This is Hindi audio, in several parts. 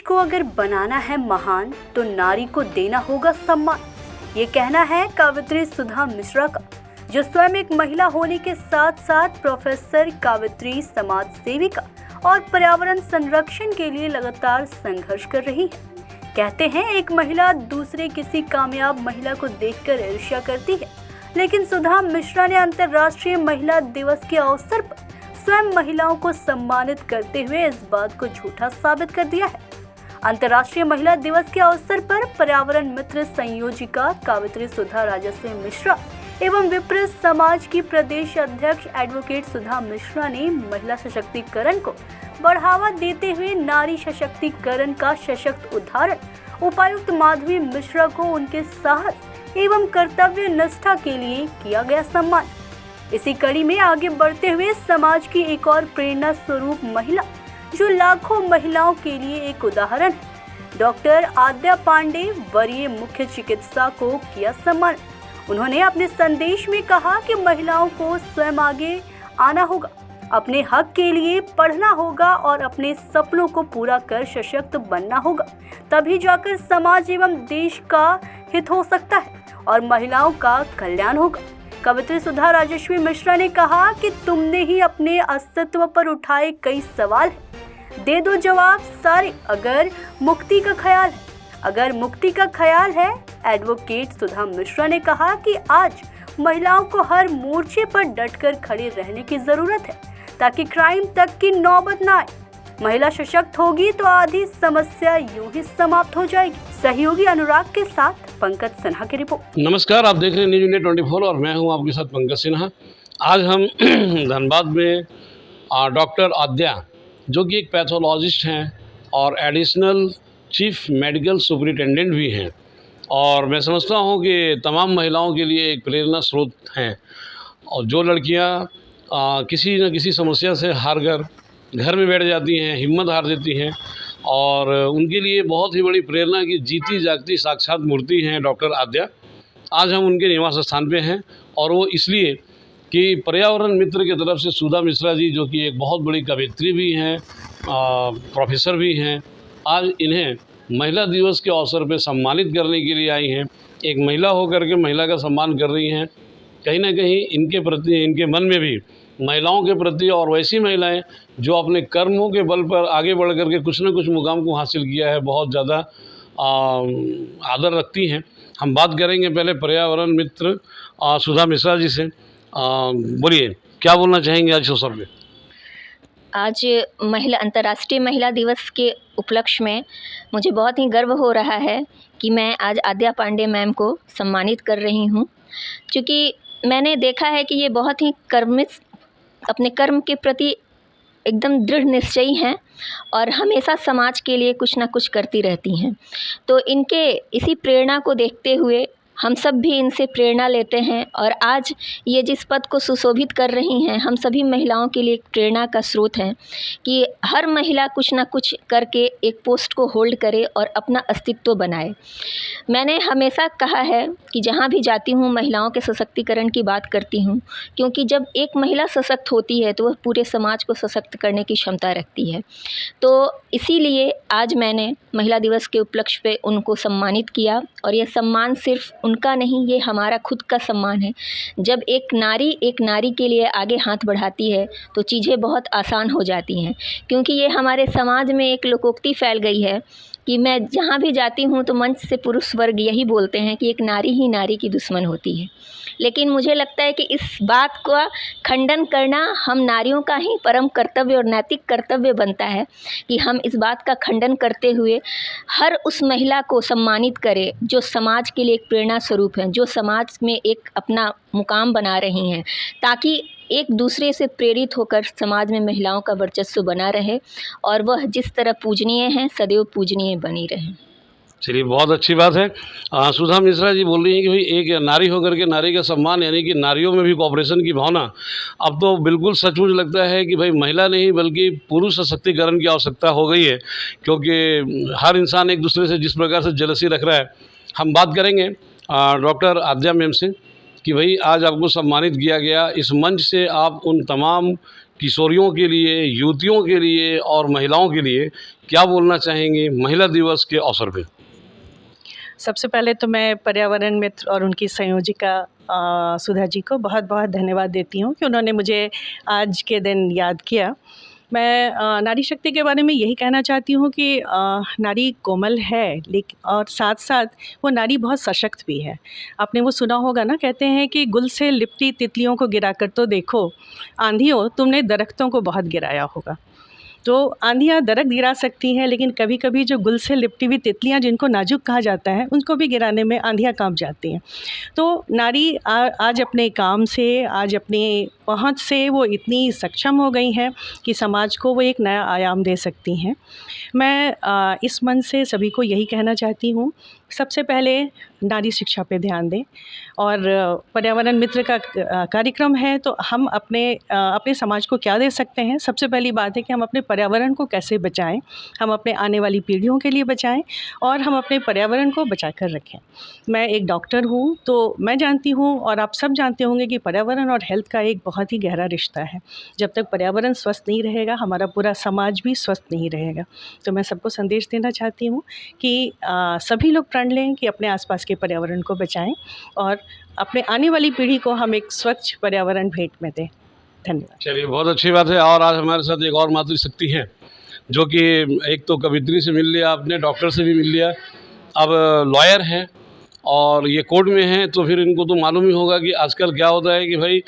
को अगर बनाना है महान तो नारी को देना होगा सम्मान। ये कहना है कवयित्री सुधा मिश्रा का, जो स्वयं एक महिला होने के साथ साथ प्रोफेसर, कवयित्री, समाज सेविका और पर्यावरण संरक्षण के लिए लगातार संघर्ष कर रही है। कहते हैं एक महिला दूसरे किसी कामयाब महिला को देखकर ईर्ष्या करती है, लेकिन सुधा मिश्रा ने अंतर्राष्ट्रीय महिला दिवस के अवसर पर स्वयं महिलाओं को सम्मानित करते हुए इस बात को झूठा साबित कर दिया है। अंतर्राष्ट्रीय महिला दिवस के अवसर पर पर्यावरण मित्र संयोजिका कवयित्री सुधा राजस्वी मिश्रा एवं विप्र समाज की प्रदेश अध्यक्ष एडवोकेट सुधा मिश्रा ने महिला सशक्तिकरण को बढ़ावा देते हुए नारी सशक्तिकरण का सशक्त उदाहरण उपायुक्त माधवी मिश्रा को उनके साहस एवं कर्तव्य निष्ठा के लिए किया गया सम्मान। इसी कड़ी में आगे बढ़ते हुए समाज की एक और प्रेरणा स्वरूप महिला, जो लाखों महिलाओं के लिए एक उदाहरण है, डॉक्टर आद्या पांडे वरीय मुख्य चिकित्सा को किया सम्मान। उन्होंने अपने संदेश में कहा कि महिलाओं को स्वयं आगे आना होगा, अपने हक के लिए पढ़ना होगा और अपने सपनों को पूरा कर सशक्त बनना होगा। तभी जाकर समाज एवं देश का हित हो सकता है और महिलाओं का कल्याण होगा। कवयित्री सुधा राजस्वी मिश्रा ने कहा कि तुमने ही अपने अस्तित्व पर उठाए कई सवाल हैं, दे दो जवाब सारे अगर मुक्ति का ख्याल है। एडवोकेट सुधा मिश्रा ने कहा कि आज महिलाओं को हर मोर्चे पर डटकर खड़े रहने की जरूरत है, ताकि क्राइम तक की नौबत न आए। महिला सशक्त होगी तो आधी समस्या यूं ही समाप्त हो जाएगी। सहयोगी अनुराग के साथ पंकज सिन्हा की रिपोर्ट। नमस्कार, आप देख रहे हैं न्यूज़ इंडिया 24 और मैं हूं आपके साथ पंकज सिन्हा। आज हम धनबाद में डॉक्टर आद्या, जो कि एक पैथोलॉजिस्ट हैं और एडिशनल चीफ मेडिकल सुपरिटेंडेंट भी हैं, और मैं समझता हूं कि तमाम महिलाओं के लिए एक प्रेरणा स्रोत हैं। और जो लड़कियां किसी न किसी समस्या से हार कर घर में बैठ जाती हैं, हिम्मत हार देती हैं, और उनके लिए बहुत ही बड़ी प्रेरणा की जीती जागती साक्षात मूर्ति हैं डॉक्टर आद्या। आज हम उनके निवास स्थान पे हैं, और वो इसलिए कि पर्यावरण मित्र की तरफ से सुधा मिश्रा जी, जो कि एक बहुत बड़ी कवयित्री भी हैं, प्रोफेसर भी हैं, आज इन्हें महिला दिवस के अवसर पे सम्मानित करने के लिए आई हैं। एक महिला होकर के महिला का सम्मान कर रही हैं। कहीं ना कहीं इनके प्रति, इनके मन में भी महिलाओं के प्रति, और वैसी महिलाएं जो अपने कर्मों के बल पर आगे बढ़ कर के कुछ न कुछ मुकाम को हासिल किया है, बहुत ज़्यादा आदर रखती हैं। हम बात करेंगे पहले पर्यावरण मित्र सुधा मिश्रा जी से। बोलिए, क्या बोलना चाहेंगे आज अवसर पे? आज अंतर्राष्ट्रीय महिला दिवस के उपलक्ष्य में मुझे बहुत ही गर्व हो रहा है कि मैं आज आद्या पांडे मैम को सम्मानित कर रही हूँ, क्योंकि मैंने देखा है कि ये बहुत ही अपने कर्म के प्रति एकदम दृढ़ निश्चयी हैं और हमेशा समाज के लिए कुछ ना कुछ करती रहती हैं। तो इनके इसी प्रेरणा को देखते हुए हम सब भी इनसे प्रेरणा लेते हैं, और आज ये जिस पद को सुशोभित कर रही हैं, हम सभी महिलाओं के लिए एक प्रेरणा का स्रोत हैं कि हर महिला कुछ ना कुछ करके एक पोस्ट को होल्ड करे और अपना अस्तित्व बनाए। मैंने हमेशा कहा है कि जहाँ भी जाती हूँ महिलाओं के सशक्तिकरण की बात करती हूँ, क्योंकि जब एक महिला सशक्त होती है तो वह पूरे समाज को सशक्त करने की क्षमता रखती है। तो इसीलिए आज मैंने महिला दिवस के उपलक्ष्य पे उनको सम्मानित किया, और यह सम्मान सिर्फ उनका नहीं, ये हमारा खुद का सम्मान है। जब एक नारी के लिए आगे हाथ बढ़ाती है तो चीज़ें बहुत आसान हो जाती हैं, क्योंकि ये हमारे समाज में एक लोकोक्ति फैल गई है कि मैं जहाँ भी जाती हूँ तो मंच से पुरुष वर्ग यही बोलते हैं कि एक नारी ही नारी की दुश्मन होती है। लेकिन मुझे लगता है कि इस बात का खंडन करना हम नारियों का ही परम कर्तव्य और नैतिक कर्तव्य बनता है कि हम इस बात का खंडन करते हुए हर उस महिला को सम्मानित करें जो समाज के लिए एक प्रेरणा स्वरूप है, जो समाज में एक अपना मुकाम बना रही हैं, ताकि एक दूसरे से प्रेरित होकर समाज में महिलाओं का वर्चस्व बना रहे और वह जिस तरह पूजनीय हैं सदैव पूजनीय बनी रहें। चलिए, बहुत अच्छी बात है। सुधा मिश्रा जी बोल रही हैं कि भाई एक नारी होकर के नारी का सम्मान, यानी कि नारियों में भी कोऑपरेशन की भावना। अब तो बिल्कुल सचमुच लगता है कि भाई महिला नहीं बल्कि पुरुष सशक्तिकरण की आवश्यकता हो गई है, क्योंकि हर इंसान एक दूसरे से जिस प्रकार से जेलसी रख रहा है। हम बात करेंगे डॉक्टर आद्या मैम से कि भाई आज आपको सम्मानित किया गया। इस मंच से आप उन तमाम किशोरियों के लिए, युवतियों के लिए और महिलाओं के लिए क्या बोलना चाहेंगे महिला दिवस के अवसर पे? सबसे पहले तो मैं पर्यावरण मित्र और उनकी संयोजिका सुधा जी को बहुत बहुत धन्यवाद देती हूँ कि उन्होंने मुझे आज के दिन याद किया। मैं नारी शक्ति के बारे में यही कहना चाहती हूँ कि नारी कोमल है, लेकिन और साथ साथ वो नारी बहुत सशक्त भी है। आपने वो सुना होगा ना, कहते हैं कि गुल से लिपटी तितलियों को गिरा कर तो देखो, आंधियों तुमने दरख्तों को बहुत गिराया होगा। तो आंधियाँ दरख्त गिरा सकती हैं, लेकिन कभी कभी जो गुल से लिपटी हुई तितलियाँ, जिनको नाजुक कहा जाता है, उनको भी गिराने में आंधियाँ कांप जाती हैं। तो नारी आज अपने काम से, आज अपने पहुँच से वो इतनी सक्षम हो गई हैं कि समाज को वो एक नया आयाम दे सकती हैं। मैं इस मन से सभी को यही कहना चाहती हूँ, सबसे पहले नारी शिक्षा पे ध्यान दें। और पर्यावरण मित्र का कार्यक्रम है, तो हम अपने समाज को क्या दे सकते हैं? सबसे पहली बात है कि हम अपने पर्यावरण को कैसे बचाएं, हम अपने आने वाली पीढ़ियों के लिए बचाएं और हम अपने पर्यावरण को बचा कर रखें। मैं एक डॉक्टर हूँ, तो मैं जानती हूँ और आप सब जानते होंगे कि पर्यावरण और हेल्थ का एक बहुत ही गहरा रिश्ता है। जब तक पर्यावरण स्वस्थ नहीं रहेगा, हमारा पूरा समाज भी स्वस्थ नहीं रहेगा। तो मैं सबको संदेश देना चाहती हूँ कि सभी लोग प्रण लें कि अपने आसपास के पर्यावरण को बचाएं और अपने आने वाली पीढ़ी को हम एक स्वच्छ पर्यावरण भेंट में दें। धन्यवाद। चलिए, बहुत अच्छी बात है। और आज हमारे साथ एक और मातृशक्ति है, जो कि एक तो कवित्री से मिल लिया आपने, डॉक्टर से भी मिल लिया, अब लॉयर हैं और ये कोर्ट में हैं, तो फिर इनको तो मालूम ही होगा कि आजकल क्या होता है कि भाई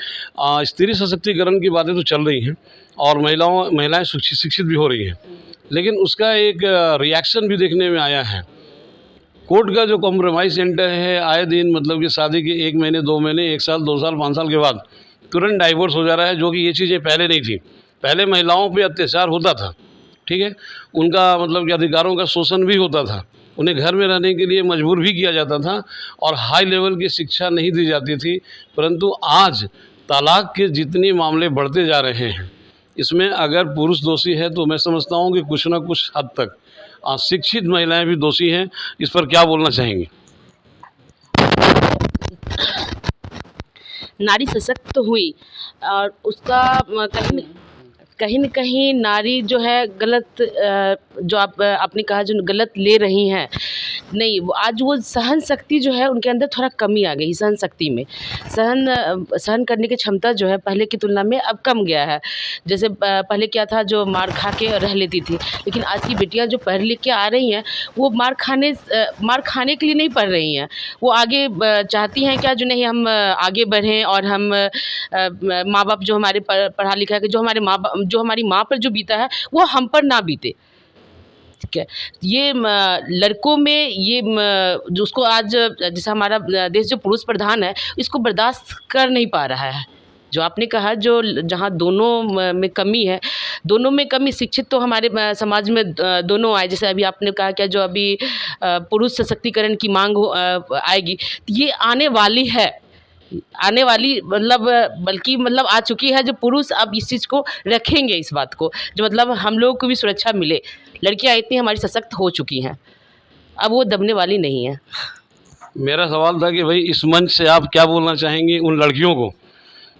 स्त्री सशक्तिकरण की बातें तो चल रही हैं और महिलाएं शिक्षित भी हो रही हैं, लेकिन उसका एक रिएक्शन भी देखने में आया है। कोर्ट का जो कॉम्प्रोमाइज़ सेंटर है, आए दिन मतलब कि शादी के 1 महीने, 2 महीने, 1 साल, 2 साल, 5 साल के बाद तुरंत डाइवोर्स हो जा रहा है, जो कि ये चीज़ें पहले नहीं थी। पहले महिलाओं पे अत्याचार होता था, ठीक है, उनका मतलब कि अधिकारों का शोषण भी होता था, उन्हें घर में रहने के लिए मजबूर भी किया जाता था और हाई लेवल की शिक्षा नहीं दी जाती थी। परंतु आज तलाक के जितने मामले बढ़ते जा रहे हैं, इसमें अगर पुरुष दोषी है तो मैं समझता हूँ कि कुछ ना कुछ हद तक शिक्षित महिलाएं भी दोषी हैं। इस पर क्या बोलना चाहेंगी? नारी सशक्त हुई और उसका कहीं न कहीं नारी जो है गलत, जो आपने कहा जो गलत ले रही हैं, नहीं, वो आज वो सहन शक्ति जो है उनके अंदर थोड़ा कमी आ गई। सहन शक्ति में सहन करने की क्षमता जो है पहले की तुलना में अब कम गया है। जैसे पहले क्या था, जो मार खा के रह लेती थी, लेकिन आज की बेटियां जो पढ़ लिख के आ रही हैं, वो मार खाने के लिए नहीं पढ़ रही हैं। वो आगे चाहती हैं क्या, जो नहीं हम आगे बढ़ें और हम माँ बाप जो हमारे पढ़ा लिखा के, जो हमारी माँ पर जो बीता है वो हम पर ना बीते। ठीक है, ये लड़कों में ये जो उसको आज जैसे हमारा देश जो पुरुष प्रधान है, इसको बर्दाश्त कर नहीं पा रहा है। जो आपने कहा, जो जहाँ दोनों में कमी है, दोनों में कमी, शिक्षित तो हमारे समाज में दोनों आए। जैसे अभी आपने कहा क्या, जो अभी पुरुष सशक्तिकरण की मांग आएगी, ये आने वाली है, आने वाली बल्कि आ चुकी है। जो पुरुष अब इस चीज़ को रखेंगे, इस बात को, जो मतलब हम लोगों को भी सुरक्षा मिले। लड़कियां इतनी हमारी सशक्त हो चुकी हैं, अब वो दबने वाली नहीं है। मेरा सवाल था कि भाई इस मंच से आप क्या बोलना चाहेंगे उन लड़कियों को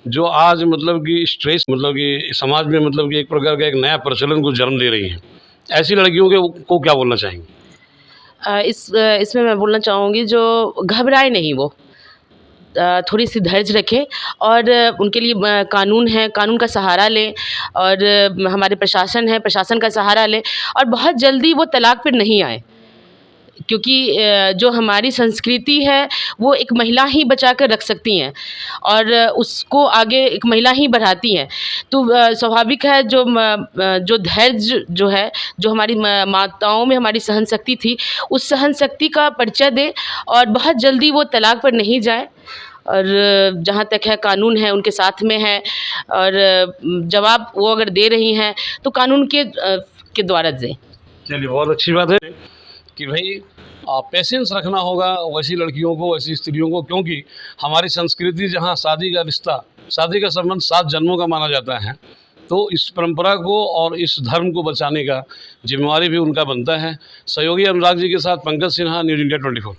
जो आज मतलब कि स्ट्रेस, मतलब कि समाज में मतलब कि एक प्रकार का एक नया प्रचलन को जन्म दे रही हैं, ऐसी लड़कियों को क्या बोलना चाहेंगे? इसमें मैं बोलना चाहूँगी, जो घबराए नहीं, वो थोड़ी सी धैर्य रखें और उनके लिए कानून है, कानून का सहारा लें, और हमारे प्रशासन है, प्रशासन का सहारा लें, और बहुत जल्दी वो तलाक पर नहीं आए, क्योंकि जो हमारी संस्कृति है वो एक महिला ही बचा कर रख सकती हैं और उसको आगे एक महिला ही बढ़ाती हैं। तो स्वाभाविक है, जो धैर्य जो है, जो हमारी माताओं में हमारी सहन शक्ति थी, उस सहन शक्ति का परिचय दें और बहुत जल्दी वो तलाक पर नहीं जाए। और जहाँ तक है, कानून है, उनके साथ में है, और जवाब वो अगर दे रही हैं तो कानून के द्वारा दें। चलिए, बहुत अच्छी बात है कि भाई पेशेंस रखना होगा वैसी लड़कियों को, वैसी स्त्रियों को, क्योंकि हमारी संस्कृति जहाँ शादी का रिश्ता, शादी का संबंध 7 जन्मों का माना जाता है, तो इस परंपरा को और इस धर्म को बचाने का जिम्मेवारी भी उनका बनता है। सहयोगी अनुराग जी के साथ पंकज सिन्हा, न्यूज़ इंडिया 24।